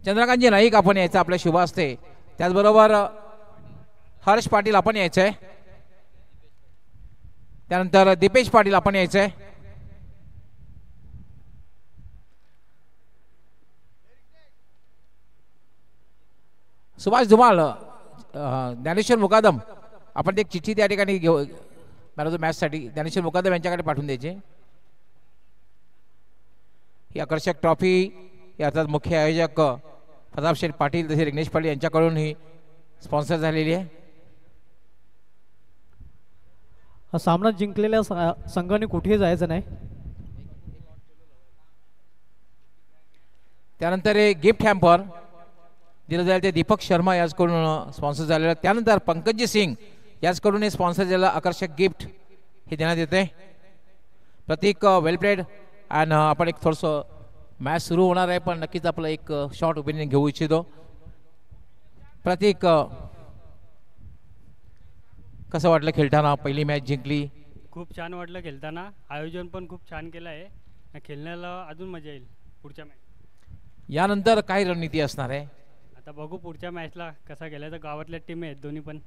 चंद्रकांतजी नाईक आपण यायचं आपल्या शुभ असते, त्याचबरोबर हर्ष पाटील आपण यायचंय, त्यानंतर दीपेश पाटील आपण यायचंय, सुभाष धुमाळ, ज्ञानेश्वर मुकादम आपण एक चिठ्ठी त्या ठिकाणी घेऊ मॅन ऑफ द मॅच साठी ज्ञानेश्वर मुकादम यांच्याकडे पाठवून द्यायचे। ही आकर्षक ट्रॉफी याचा मुख्य आयोजक प्रताप शेठ पाटील तसे रिग्नेश पाटील यांच्याकडून ही स्पॉन्सर झालेली आहे। हा सामना जिंकलेल्या संघाने कुठेही जायचं नाही। त्यानंतर हे गिफ्ट हॅम्पर दिलं जाईल ते दीपक शर्मा याचकडून स्पॉन्सर झालेलं आहे। त्यानंतर पंकजी सिंग याचकडून हे स्पॉन्सर झालेलं आकर्षक गिफ्ट हे देण्यात येते। प्रतीक वेल प्लेड अँड आपण एक थोडंसं मॅच सुरू होणार आहे पण नक्कीच आपलं एक शॉर्ट ओपिनियन घेऊ इच्छितो। प्रतीक कसं वाटलं खेळताना, पहिली मॅच जिंकली? खूप छान वाटलं खेळताना, आयोजन पण खूप छान केलं आहे, खेळण्याला अजून मजा येईल पुढच्या मॅच। यानंतर काय रणनीती असणार आहे आता बघू पुढच्या मॅचला कसा गेला, तर गावातल्या टीम आहेत दोन्ही पण।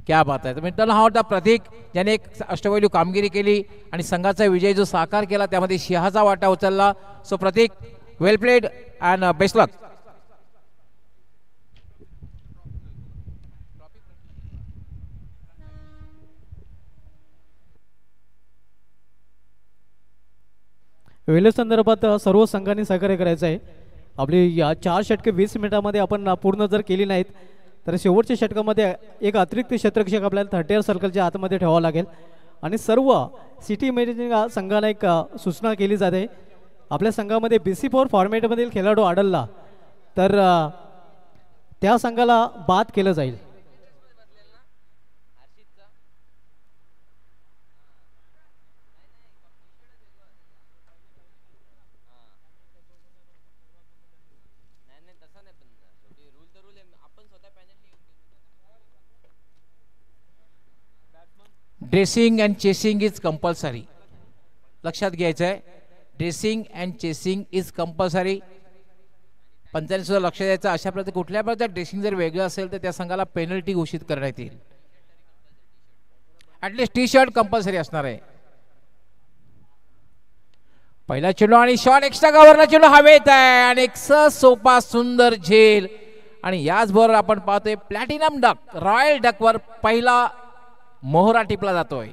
क्या बात आहे। मित्रांनो, हा होता प्रतीक ज्याने एक अष्टपैलू कामगिरी केली आणि संघाचा विजय जो साकार केला त्यामध्ये सिंहाचा वाटा उचलला। So Prateek, well played and best luck. वेले संदर्भात सर्व संघांनी सहकार्य करायचं आहे। आपली या 4 षटके 20 मिनिटांमध्ये आपण पूर्ण जर केली नाहीत तर शेवटच्या षटकामध्ये एक अतिरिक्त क्षेत्ररक्षक आपल्याला 30 सर्कलच्या आतमध्ये ठेवावा लागेल। आणि सर्व सिटी मॅनेजिंग संघांना एक सूचना केली जाते, आपल्या संघामध्ये BC4 फॉर्मॅटमधील खेळाडू आढळला तर त्या संघाला बाद केलं जाईल। Dressing and chasing is compulsory, लक्षात घ्यायचं आहे। Dressing and chasing is compulsory, पंचांनी सुद्धा लक्ष द्यायचं। अशा प्रकारे कुठल्या प्रकारचं ड्रेसिंग जर वेगळं असेल तर त्या संघाला पेनल्टी घोषित करण्यात येईल। ॲटलिस्ट टी शर्ट कंपल्सरी असणार आहे। पहिला चेंडू आणि शॉट एक्स्ट्रा कव्हरला चेंडू हवेत आहे आणि एक सोपा सुंदर झेल। आणि याचबरोबर आपण पाहतोय प्लॅटिनम डक, रॉयल डक वर पहिला मोहरा टिपला जातोय।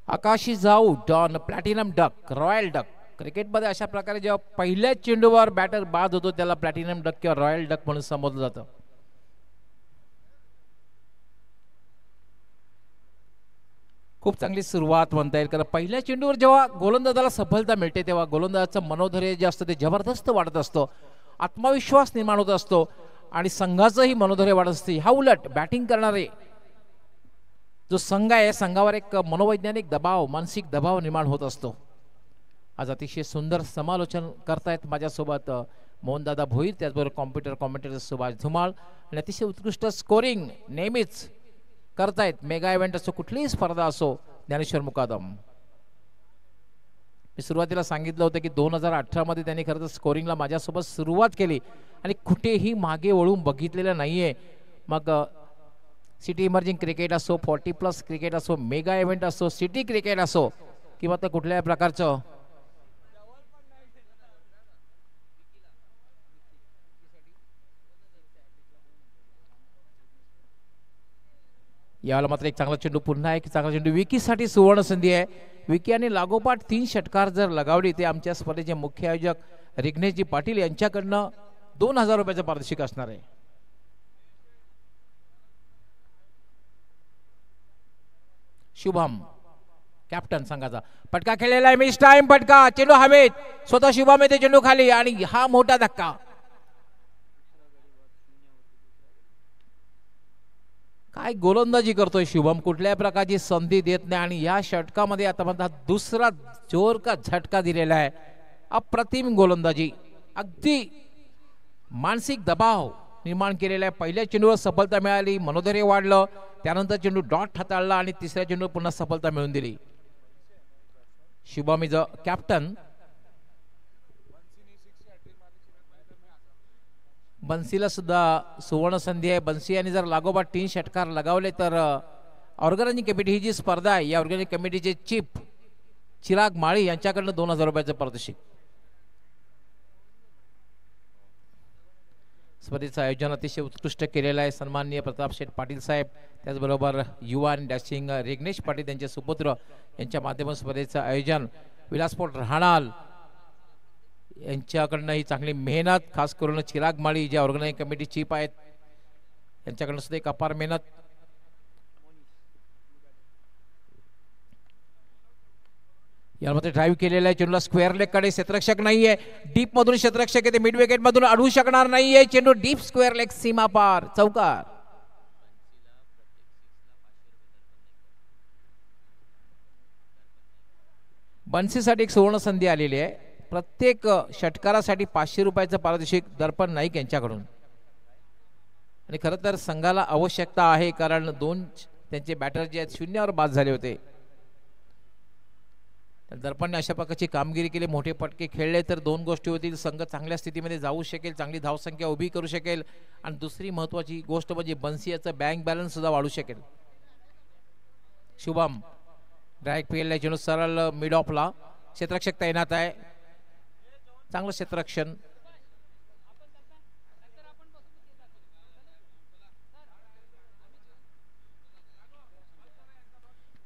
आकाशी जाऊ डॉन, प्लॅटिनम डक, रॉयल डक। क्रिकेटमध्ये अशा प्रकारे जेव्हा पहिल्या चेंडूवर बॅटर बाद होतो त्याला प्लॅटिनम डक किंवा रॉयल डक म्हणून संबोधलं जातं। खूप चांगली सुरुवात म्हणता येईल, कारण पहिल्या चेंडूवर जेव्हा गोलंदाजाला सफलता मिळते तेव्हा गोलंदाजाचं मनोधैर्य जे असतं ते जबरदस्त वाढत असतो, आत्मविश्वास निर्माण होत असतो आणि संघाचंही मनोधैर्य वाढत असते। हा उलट बॅटिंग करणारे जो संघ आहे संघावर एक मनोवैज्ञानिक दबाव, मानसिक दबाव निर्माण होत असतो। आज अतिशय सुंदर समालोचन करतायत माझ्यासोबत मोहनदादा भोईर, त्याचबरोबर कॉम्प्युटर सुभाष धुमाळ आणि अतिशय उत्कृष्ट स्कोरिंग नेहमीच करतायत, मेगा इव्हेंट असो कुठलीही स्पर्धा असो, ज्ञानेश्वर मुकादम। मी सुरुवातीला सांगितलं होतं की 2018 मध्ये त्यांनी खरं तर स्कोरिंगला माझ्यासोबत सुरुवात केली आणि कुठेही मागे वळून बघितलेलं नाहीये। मग सिटी इमर्जिंग क्रिकेट असो, 40+ क्रिकेट असो, मेगा इव्हेंट असो, सिटी क्रिकेट असो किंवा तर कुठल्याही प्रकारचं याला मात्र एक चांगला चेंडू, पुन्हा एक चांगला चेंडू विकीसाठी सुवर्ण संधी आहे। विकी आणि लागोपाठ 3 षटकार जर लगावली ते आमच्या स्पर्धेचे मुख्य आयोजक रिग्नेशजी पाटील यांच्याकडनं 2000 रुपयाचं पारितोषिक असणार आहे। शुभम कॅप्टन संघाचा फटका खेळलेला आहे, मिस टाइम फटका, चेंडू हवेत, स्वतः शुभम येते चेंडू खाली आणि हा मोठा धक्का। काय गोलंदाजी करतोय शुभम, कुठल्याही प्रकारची संधी देत नाही आणि या षटकामध्ये आता दुसरा जोर का झटका दिलेला आहे। अप्रतिम गोलंदाजी, अगदी मानसिक दबाव निर्माण केलेला आहे. पहिल्या चेंडूवर सफलता मिळाली, मनोधैर्य वाढलं, त्यानंतर चेंडू डॉट हाताळला आणि तिसऱ्या चेंडूवर पुन्हा सफलता मिळवून दिली. Shubham is a captain. बन्सीला सुद्धा सुवर्ण संधी आहे. बन्सी यांनी जर लागोपाठ 3 षटकार लगावले तर ऑर्गनायझिंग कमिटी ही जी स्पर्धा आहे या ऑर्गनायझिंग कमिटीचे चीफ चिराग माळी यांच्याकडनं 2000 रुपयाचं पारितोषिक. स्पर्धेचं आयोजन अतिशय उत्कृष्ट केलेलं आहे. सन्माननीय प्रताप शेठ पाटील साहेब, त्याचबरोबर युवा आणि डॅशिंग रेग्नेश पाटील त्यांचे सुपुत्र यांच्या माध्यमातून स्पर्धेचं आयोजन. विलासपोर्ट राहणार यांच्याकडनं ही चांगली मेहनत, खास करून चिराग माळी जे ऑर्गनायझिंग कमिटी चीफ आहेत यांच्याकडनं सुद्धा एक अपार मेहनत. यामध्ये ड्राईव्ह केलेला आहे. चेंडूला स्क्वेअर लेग कडे क्षेत्ररक्षक नाहीये. डीप मधून क्षेत्ररक्षक येते, मिड विकेट मधून अडवू शकणार नाहीये. चेंडू डीप स्क्वेअर लेग सीमा पार, चौकार. बन्सीसाठी एक सुवर्ण संधी आलेली आहे. प्रत्येक षटकारासाठी 500 रुपयाचं पारितोषिक दर्पण नाईक यांच्याकडून. आणि खरं तर संघाला आवश्यकता आहे, कारण 2 त्यांचे बॅटर जे आहेत 0वर बाद झाले होते. दर्पणने अशा प्रकारची कामगिरी केली, मोठे फटके खेळले तर 2 गोष्टी होतील. संघ चांगल्या स्थितीमध्ये जाऊ शकेल, चांगली धावसंख्या उभी करू शकेल आणि दुसरी महत्त्वाची गोष्ट म्हणजे बन्सी याचा बँक बॅलन्स सुद्धा वाढू शकेल. शुभम डायरेक्ट पेलला चेंडू सरळ मिड ऑफला, क्षेत्ररक्षक तैनात आहे. चांगलं क्षेत्ररक्षण.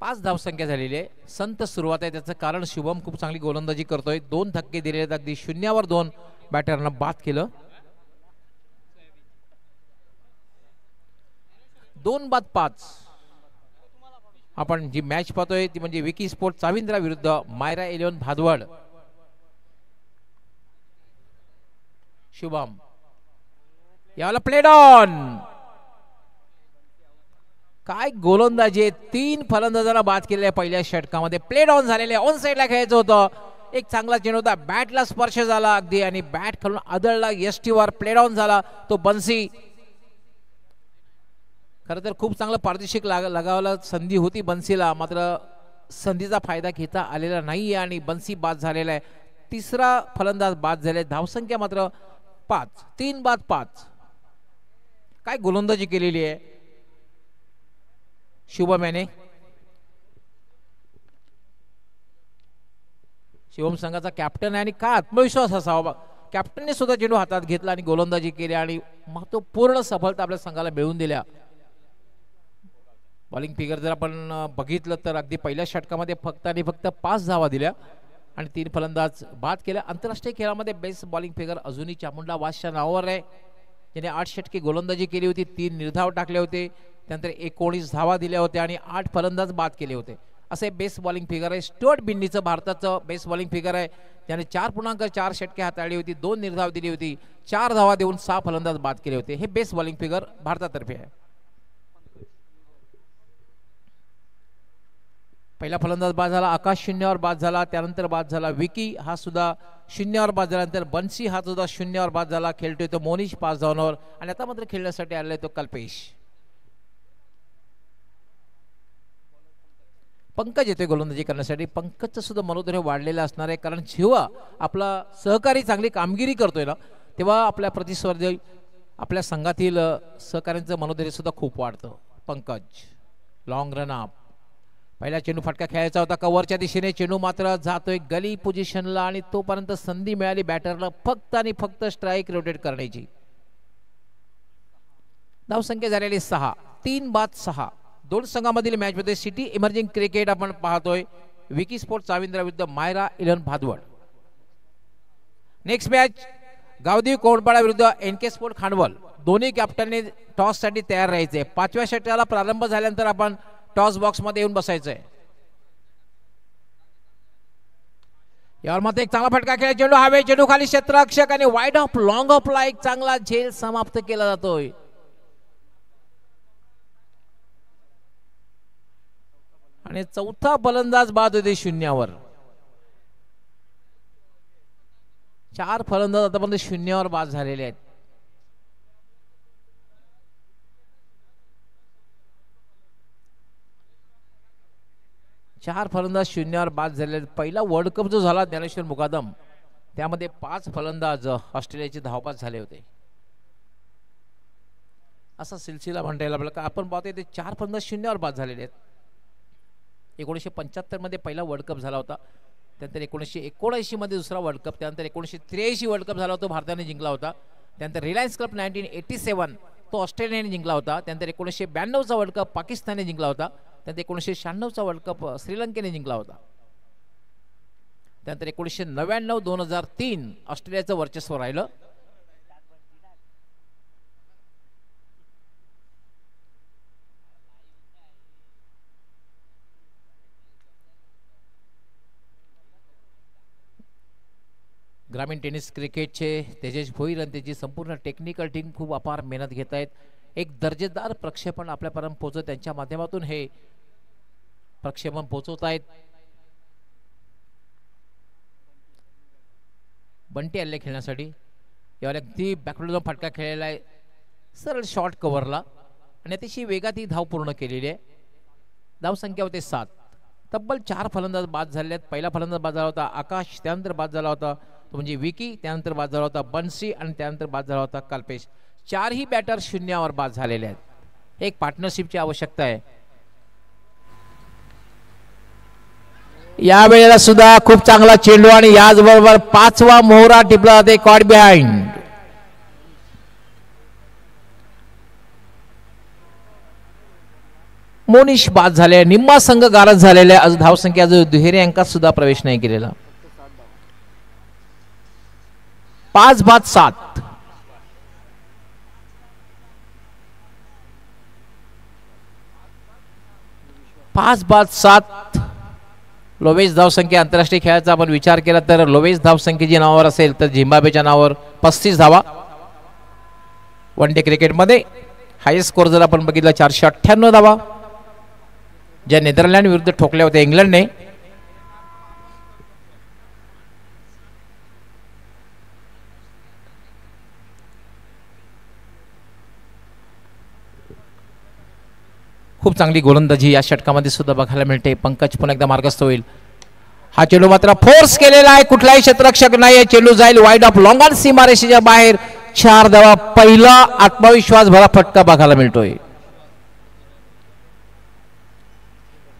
पाच धावसंख्या झालेली आहे. संत सुरुवात आहे, त्याचं कारण शुभम खूप चांगली गोलंदाजी करतोय. 2 धक्के दिलेले आहेत, अगदी 0वर 2 बॅटरना बाद केलं. 2 बाद 5. आपण जी मॅच पाहतोय ती म्हणजे विकी स्पोर्ट चाविंद्रा विरुद्ध मायरा 11 भादवड. शुभम याला प्लेड ऑन. काय गोलंदाजी आहे. 3 फलंदाजांना बाद केलेल्या पहिल्या षटकामध्ये. प्लेड ऑन झालेले, ऑन साईडला खेळायचं होतं. एक चांगला चेंडू होता, बॅटला स्पर्श झाला अगदी आणि बॅट खालून आदळला. एसटीवर प्लेड ऑन झाला तो बन्सी. खरं तर खूप चांगलं पारितोषिक लगावायला संधी होती बन्सीला, मात्र संधीचा फायदा घेता आलेला नाहीये आणि बन्सी बाद झालेला आहे. तिसरा फलंदाज बाद झाले. धावसंख्या मात्र 5. 3 बाद 5. काय गोलंदाजी केलेली आहे शुभम याने. शिवम संघाचा कॅप्टन आहे आणि काय आत्मविश्वास असावा. कॅप्टनने सुद्धा चेंडू हातात घेतला आणि गोलंदाजी केली आणि महत्वपूर्ण सफलता आपल्या संघाला मिळवून दिल्या. बॉलिंग फिगर जर आपण बघितलं तर अगदी पहिल्या षटकामध्ये फक्त आणि फक्त 5 धावा दिल्या आणि 3 फलंदाज बाद केल्या. आंतरराष्ट्रीय खेळामध्ये बेस्ट बॉलिंग फिगर अजूनही चामुंडा वासच्या नावावर आहे, ज्याने 8 षटके गोलंदाजी केली होती, 3 निर्धाव टाकले होते, त्यानंतर 19 धावा दिल्या होत्या आणि 8 फलंदाज बाद केले होते. असे बेस्ट बॉलिंग फिगर आहे. स्टुअर्ट बिन्नीचं भारताचं बेस्ट बॉलिंग फिगर आहे, त्याने 4.4 षटके हाताळली होती, 2 निर्धाव दिली होती, 4 धावा देऊन 6 फलंदाज बाद केले होते. हे बेस्ट बॉलिंग फिगर भारतातर्फे आहे. पहिला फलंदाज बाद झाला, आकाश 0वर बाद झाला, त्यानंतर बाद झाला विकी, हा सुद्धा 0वर बाद झाल्यानंतर बन्सी हा सुद्धा 0वर बाद झाला. खेळतोय तो मोनिश 5 धावांवर आणि आता मात्र खेळण्यासाठी आलेला तो कल्पेश. पंकज येतोय गोलंदाजी करण्यासाठी. पंकजचं सुद्धा मनोधैर्य वाढलेलं असणार आहे, कारण जेव्हा आपला सहकारी चांगली कामगिरी करतोय ना तेव्हा आपल्या प्रतिस्पर्धी आपल्या संघातील सहकाऱ्यांचं मनोधैर्य सुद्धा खूप वाढतं. Pankaj long run up. पहिला चेंडू फटका खेळायचा होता कव्हरच्या दिशेने, चेंडू मात्र जातोय गली पोझिशनला आणि तोपर्यंत संधी मिळाली बॅटरला फक्त आणि फक्त स्ट्राईक रोटेट करण्याची. धावसंख्या झालेली 6. 3 बाद 6. 2 संघामधील मॅच मध्ये सिटी इमर्जिंग क्रिकेट आपण पाहतोय. विकी स्पोर्ट चाविंद्रा विरुद्ध मायरा 11 भादवड. नेक्स्ट मॅच गावदेवी कोंडपाडा विरुद्ध एनके स्पोर्ट खांडवल. दोन्ही कॅप्टनने टॉस साठी तयार राहायचे. 5व्या षटकाला प्रारंभ झाल्यानंतर आपण टॉस बॉक्स मध्ये येऊन बसायचंय. यावर मात्र एक चांगला फटका खेळ, चेंडू हवे, चेंडू खाली क्षेत्ररक्षक आणि वाईड ऑफ लॉंग ऑफला एक चांगला झेल समाप्त केला जातोय. आणि चौथा फलंदाज बाद होते 0वर. 4 फलंदाज आतापर्यंत 0वर बाद झालेले आहेत. 4 फलंदाज शून्यावर बाद झाले. पहिला वर्ल्ड कप जो झाला ज्ञानेश्वर मुकादम त्यामध्ये 5 फलंदाज ऑस्ट्रेलियाचे धावपास झाले होते. असा सिलसिला म्हणता येईल आपल्याला. आपण पाहतोय ते 4 फलंदाज शून्यावर बाद झालेले आहेत. 1975 मध्ये पहिला वर्ल्ड कप झाला होता. त्यानंतर 1979 मध्ये दुसरा वर्ल्ड कप. त्यानंतर 1983 वर्ल्ड कप झाला होता, भारताने जिंकला होता. त्यानंतर रिलायन्स कप 1987 तो ऑस्ट्रेलियाने जिंकला होता. त्यानंतर 1992चा वर्ल्ड कप पाकिस्तानने जिंकला होता. त्यानंतर 1996चा वर्ल्ड कप श्रीलंकेने जिंकला होता. त्यानंतर 1999, 2003 ऑस्ट्रेलियाचं वर्चस्व राहिलं. ग्रामीण टेनिस क्रिकेटचे तेजेश भोईर आणि त्याची संपूर्ण टेक्निकल टीम खूप अपार मेहनत घेत आहेत. एक दर्जेदार प्रक्षेपण आपल्यापर्यंत पोहोचत त्यांच्या माध्यमातून हे प्रक्षेपण पोहोचवत आहेत. बंटी आले खेळण्यासाठी. यावर अगदी बॅकवर्ड जाऊन फटका खेळलेला आहे सरळ शॉर्ट कव्हरला आणि अतिशय वेगात ही धाव पूर्ण केलेली आहे. धावसंख्या होते 7. तब्बल 4 फलंदाज बाद झाले आहेत. पहिला फलंदाज बाद झाला होता आकाश, त्यानंतर बाद झाला होता तो म्हणजे विकी, त्यानंतर बाद झाला होता बन्सी आणि त्यानंतर बाद झाला होता कल्पेश. 4ही बॅटर शून्यावर बाद झालेले आहेत. एक पार्टनरशिपची आवश्यकता आहे. या वेळेला सुद्धा खूप चांगला चेंडू आणि याचबरोबर 5वा मोहरा टिपला जाते कॉट बिहाइंड. मोनिश बाद झाले. निम्मा संघ गारद झालेला आहे. आज धावसंख्या दुहेरी अंकात सुद्धा प्रवेश नाही केलेला. 5 बाद 7. लोवेज धावसंख्या आंतरराष्ट्रीय खेळाचा आपण विचार केला तर लोवेज धावसंख्येची नावावर असेल तर झिम्बाब्वेच्या नावावर 35 धावा. वन डे क्रिकेटमध्ये हायेस्ट स्कोर जर आपण बघितला 498 धावा ज्या नेदरलँड विरुद्ध ठोकल्या होत्या इंग्लंडने. खूप चांगली गोलंदाजी या षटकामध्ये सुद्धा बघायला मिळते. पंकज पुन्हा एकदा मार्गस्थ होईल. हा चेंडू मात्र फोर्स केलेला आहे. कुठलाही क्षेत्ररक्षक नाही. चेंडू जाईल वाईड ऑफ लॉंग ऑन सीमारेषेच्या बाहेर. 4 धावा. पहिला आत्मविश्वास भरा फटका बघायला मिळतोय.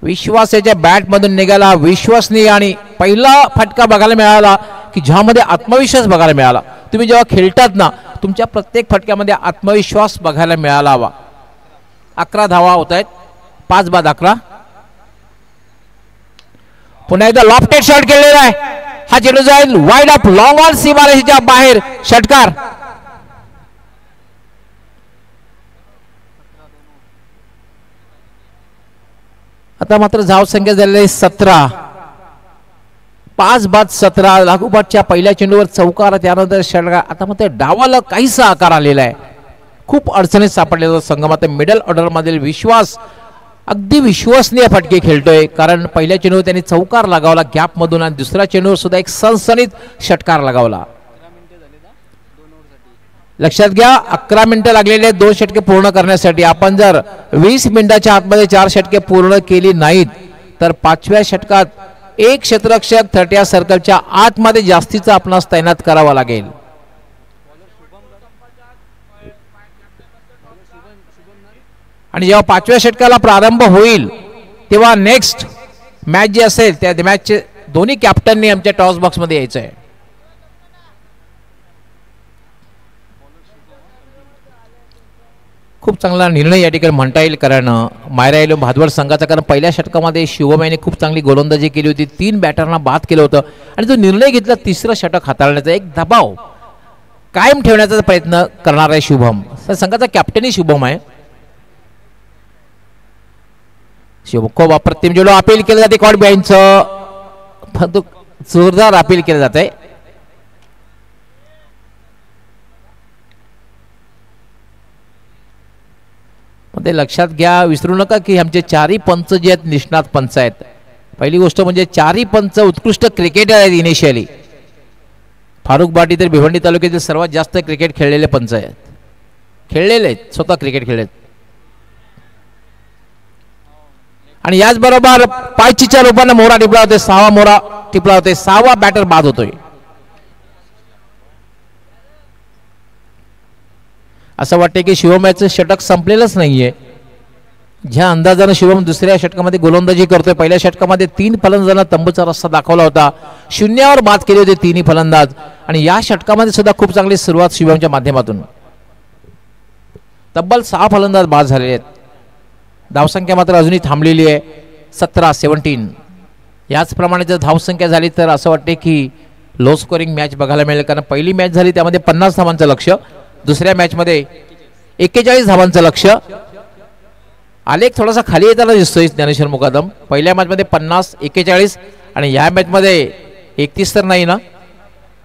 विश्वासाच्या बॅट मधून निघाला विश्वासनीय आणि पहिला फटका बघायला मिळाला की ज्यामध्ये आत्मविश्वास बघायला मिळाला. तुम्ही जेव्हा खेळतात ना तुमच्या प्रत्येक फटक्यामध्ये आत्मविश्वास बघायला मिळाला हवा. 11 धावा होत आहेत. 5 बाद 11. पुन्हा एकदा लॉफ्टेड शॉट केलेला आहे. हा चेंडू जाईल वाईड ऑफ लॉंग ऑन सीमारेषेच्या बाहेर. षटकार. आता मात्र धावसंख्या झालेली 17. 5 बाद 17. लागोपाठच्या पहिल्या चेंडूवर चौकार, त्यानंतर षटकार. आता मात्र डावाला काहीसा आकार आलेला आहे. खूप अडचणीत सापडलेला संघ मात्र मिडल ऑर्डर मधील विश्वास अगदी विश्वसनीय फटके खेळतोय. कारण पहिल्या चेंडूवर त्यांनी चौकार लगावला गॅप मधून आणि दुसऱ्या चेंडूवर सुद्धा एक सनसनीत षटकार लगावला. लक्षात घ्या 11 मिनिटं लागलेले 2 षटके पूर्ण करण्यासाठी. आपण जर 20 मिनिटाच्या आतमध्ये 4 षटके पूर्ण केली नाहीत तर 5व्या षटकात एक क्षेत्ररक्षक 30 सर्कलच्या आतमध्ये जास्तीचा आपणास तैनात करावा लागेल. आणि जेव्हा 5व्या षटकाला प्रारंभ होईल तेव्हा नेक्स्ट मॅच जी असेल त्या मॅचचे दोन्ही कॅप्टननी आमच्या टॉस बॉक्स मध्ये यायचं आहे. खूप चांगला निर्णय या ठिकाणी म्हणता येईल कारण मायरा येलो भादवड संघाचा. कारण पहिल्या षटकामध्ये शिवम याने खूप चांगली गोलंदाजी केली होती. 3 बॅटरना बाद केलं होतं आणि जो निर्णय घेतला 3रं षटक हाताळण्याचा एक दबाव कायम ठेवण्याचा प्रयत्न करणार आहे शुभम. संघाचा कॅप्टनही शुभम आहे. खूप अप्रतिम चेंडू अपील केलं जाते कॉट बिहाइंडचं. जोरदार अपील केलं जात आहे. ते लक्षात घ्या विसरू नका की आमचे 4ही पंच जे आहेत निष्णात पंच आहेत. पहिली गोष्ट म्हणजे 4ही पंच उत्कृष्ट क्रिकेटर आहेत. इनिशियली फारुख बाटी तर भिवंडी तालुक्यातील सर्वात जास्त क्रिकेट खेळलेले पंच आहेत. खेळलेले आहेत स्वतः क्रिकेट खेळलेत. आणि याचबरोबर पायचीच्या रूपाने मोहरा टिपला होते, 6वा मोहरा टिपला होते, 6वा बॅटर बाद होतोय. असं वाटतं की शिवमचं षटक संपलेलंच नाहीये. ज्या अंदाजानं शिवम दुसऱ्या षटकामध्ये गोलंदाजी करतोय, पहिल्या षटकामध्ये 3 फलंदाजांना तंबूचा रस्ता दाखवला होता, शून्यावर बाद केले होते तिन्ही फलंदाज. आणि या षटकामध्ये सुद्धा खूप चांगली सुरुवात शिवमच्या माध्यमातून. तब्बल 6 फलंदाज बाद झालेले आहेत. धावसंख्या मात्र अजूनही थांबलेली आहे 17-17. याचप्रमाणे जर धावसंख्या झाली तर असं वाटते की लो स्कोरिंग मॅच बघायला मिळेल, कारण पहिली मॅच झाली त्यामध्ये 50 धावांचं लक्ष, दुसऱ्या मॅचमध्ये 41 धावांचं लक्ष. आलेख थोडासा खाली येताना दिसतोय ज्ञानेश्वर मुकादम. पहिल्या मॅचमध्ये 50, 41 आणि ह्या मॅचमध्ये 31 तर नाही ना.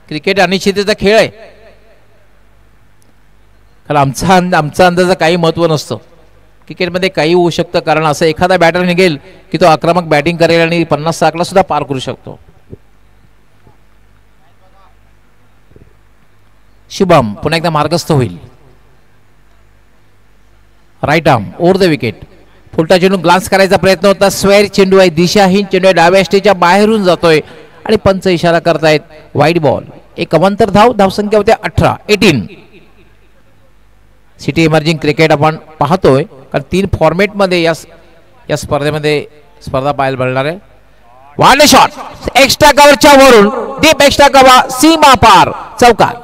क्रिकेट अनिश्चिततेचा खेळ आहे, कारण आमचा अंदाजा काही महत्त्व नसतं. क्रिकेटमध्ये काही होऊ शकतं, कारण असं एखादा बॅटर निघेल की तो आक्रमक बॅटिंग करेल आणि 50चा आकडा सुद्धा पार करू शकतो. शुभम पुन्हा एकदा मार्गस्थ होईल. Right arm over the wicket. फुलटा चेंडू ग्लान्स करायचा प्रयत्न होता, स्क्वेअर चेंडू आहे, दिशाहीन चेंडू आहे, डाव्या स्टेजच्या बाहेरून जातोय आणि पंच इशारा करतायत वाईड बॉल. एक अवांतर धावसंख्या होते 18. सिटी इमर्जिंग क्रिकेट आपण पाहतोय, कारण 3 फॉर्मेटमध्ये या स्पर्धेमध्ये स्पर्धा पाहायला मिळणार आहे. वाइड शॉट एक्स्ट्रा कव्हरच्या वरून डीप एक्स्ट्रा कव्हर, सीमा पार, चौकार.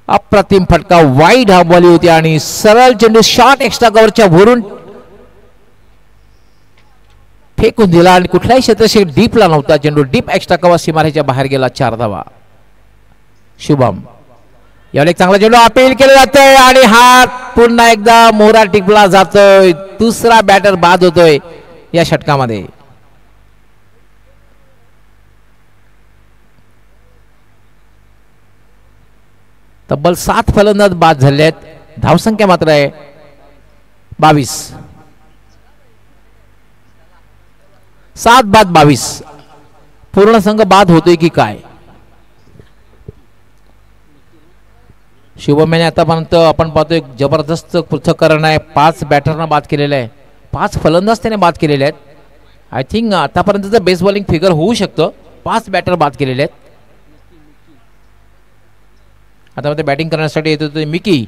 अप्रतिम फटका, वाईड हवली होती आणि सरळ चेंडू शॉर्ट एक्स्ट्रा कव्हरच्या वरून फेकून दिला आणि कुठल्याही क्षेत्रक्षेत्र डीपला नव्हता चेंडू. डीप एक्स्ट्रा कव्हर सीमारेच्या बाहेर गेला, 4 धावा. शुभम यावेळी एक चांगला चेंडू अपील केलं जातंय आणि हात पुन्हा एकदा मोहरा टिपला जातोय. दुसरा बॅटर बाद होतोय या षटकामध्ये. तब्बल 7 फलंदाज बाद झाले आहेत. धावसंख्या मात्र आहे 22. 7 बाद 22. पूर्ण संघ बाद होतोय की काय? शुभमने आतापर्यंत आपण पाहतोय जबरदस्त पृथक्करण आहे. 5 बॅटरना बाद केलेलं आहे, 5 फलंदाज त्याने बाद केलेले आहेत. आय थिंक आतापर्यंतचं बेस्ट बॉलिंग फिगर होऊ शकतं. 5 बॅटर बाद केलेले आहेत. आता मध्ये बॅटिंग करण्यासाठी येत होते मिकी.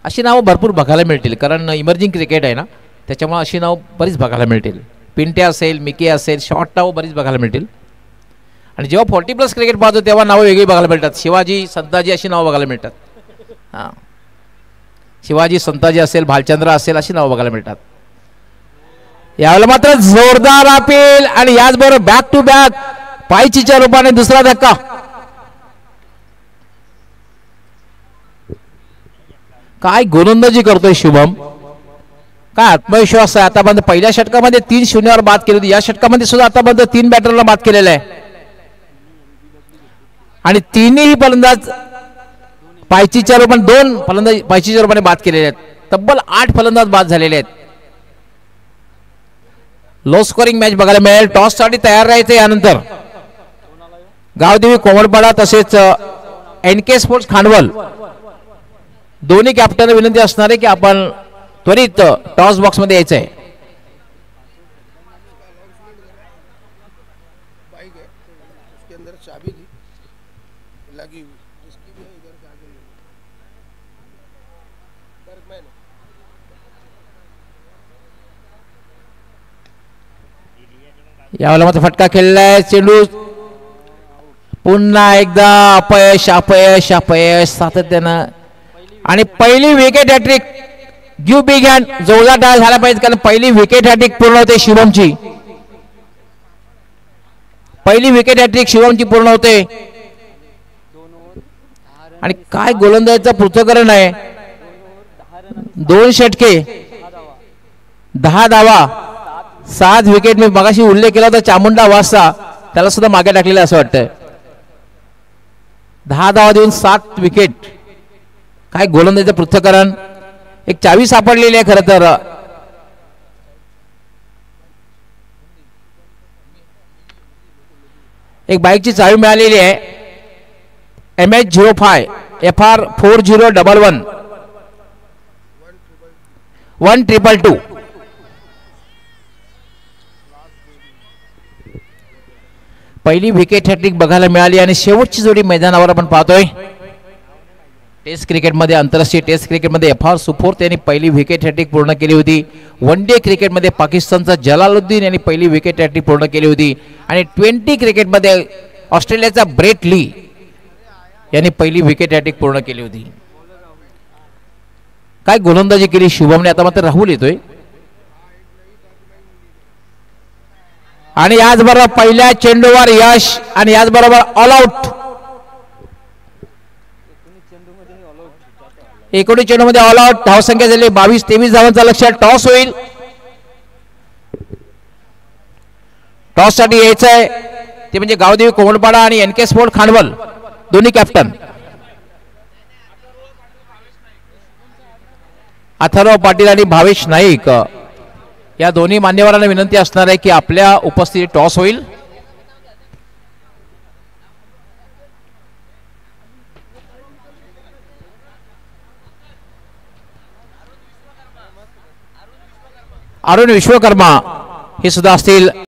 अशी नावं भरपूर बघायला मिळतील, कारण इमर्जिंग क्रिकेट आहे ना, त्याच्यामुळे अशी नावं बरीच बघायला मिळतील. पिंट्या असेल, मिकी असेल, शॉर्ट नावं बरीच बघायला मिळतील. आणि जेव्हा 40+ क्रिकेट पाहतो तेव्हा नावं वेगळी बघायला मिळतात. शिवाजी, संताजी अशी नावं बघायला मिळतात. हां, शिवाजी, संताजी असेल, भालचंद्र असेल, अशी नावं बघायला मिळतात. यावेळेला मात्र जोरदार अपील आणि याचबरोबर बॅक टू बॅक पायचीच्या रूपाने दुसरा धक्का. काय गोलंदाजी करतोय शुभम, काय आत्मविश्वास आहे. आतापर्यंत पहिल्या षटकामध्ये 3 शून्यावर बाद केली होती. या षटकामध्ये सुद्धा आतापर्यंत 3 बॅटरला बाद केलेला आहे आणि तिन्ही फलंदाज पायचीच्या रूपाने, 2 फलंदाज पायचीच्या रूपाने बाद केलेले आहेत. तब्बल 8 फलंदाज बाद झालेले आहेत. लो स्कोरिंग मॅच बघायला मिळेल. टॉस साठी तयार राहायचं यानंतर. गावदेवी कोमडपाडा तसेच NK स्पोर्ट्स खांडवल दोन्ही कॅप्टनला विनंती असणार आहे की आपण त्वरित टॉस बॉक्स मध्ये यायचं आहे. यावेळेला मात्र फटका खेळलाय. चेंडू पुन्हा एकदा अपयश अपयश अपयश सातत्यानं. आणि पहिली wicket hat-trick. Give big hand, जोरदार टाळ झाला पाहिजे, कारण पहिली विकेट हॅट्रिक पूर्ण होते शिवमची. पहिली विकेट हॅट्रिक शिवमची पूर्ण होते. आणि काय गोलंदाजीचं पृथक्करण आहे. 2 षटके, 10 धावा, 7 विकेट. मी मगाशी उल्लेख केला होता चामुंडा वाजता, त्याला सुद्धा मागे टाकलेलं असं वाटतंय. 10 धावा देऊन 7 विकेट. काय गोलंदाजीचं पृथक्करण. एक चावी सापडलेली आहे खरं तर. एक बाईकची चावी मिळालेली आहे. MH05 FR4011 1222. पहिली विकेट हॅट्रिक बघायला मिळाली आणि शेवटची जोडी मैदानावर आपण पाहतोय. टेस्ट क्रिकेटमध्ये आंतरराष्ट्रीय टेस्ट क्रिकेटमध्ये FR सुफोर्थ यांनी पहिली विकेट हॅट्रिक पूर्ण केली होती. वन डे क्रिकेटमध्ये पाकिस्तानचा जलालुद्दीन यांनी पहिली विकेट हॅट्रिक पूर्ण केली होती आणि 20 क्रिकेटमध्ये ऑस्ट्रेलियाचा ब्रेट ली यांनी पहिली विकेट हॅट्रिक पूर्ण केली होती. काय गोलंदाजी केली शुभमने. आता मात्र राहुल येतोय आणि याचबरोबर पहिल्या चेंडूवर यश आणि याचबरोबर ऑल आउट. 19 चेंडूमध्ये ऑल आउट. धावसंख्या झाली 22-23 धावांचा लक्ष्य. टॉस होईल. टॉस साठी यायचं आहे ते म्हणजे गावदेवी कोमलपाडा आणि NK स्पोर्ट खांडवल दोन्ही कॅप्टन. अथर्व पाटील आणि भावेश नाईक या दोन्ही मान्यवरांना विनंती असणार आहे की आपल्या उपस्थितीत टॉस होईल. अरुण विश्वकर्मा हे सुद्धा असतील.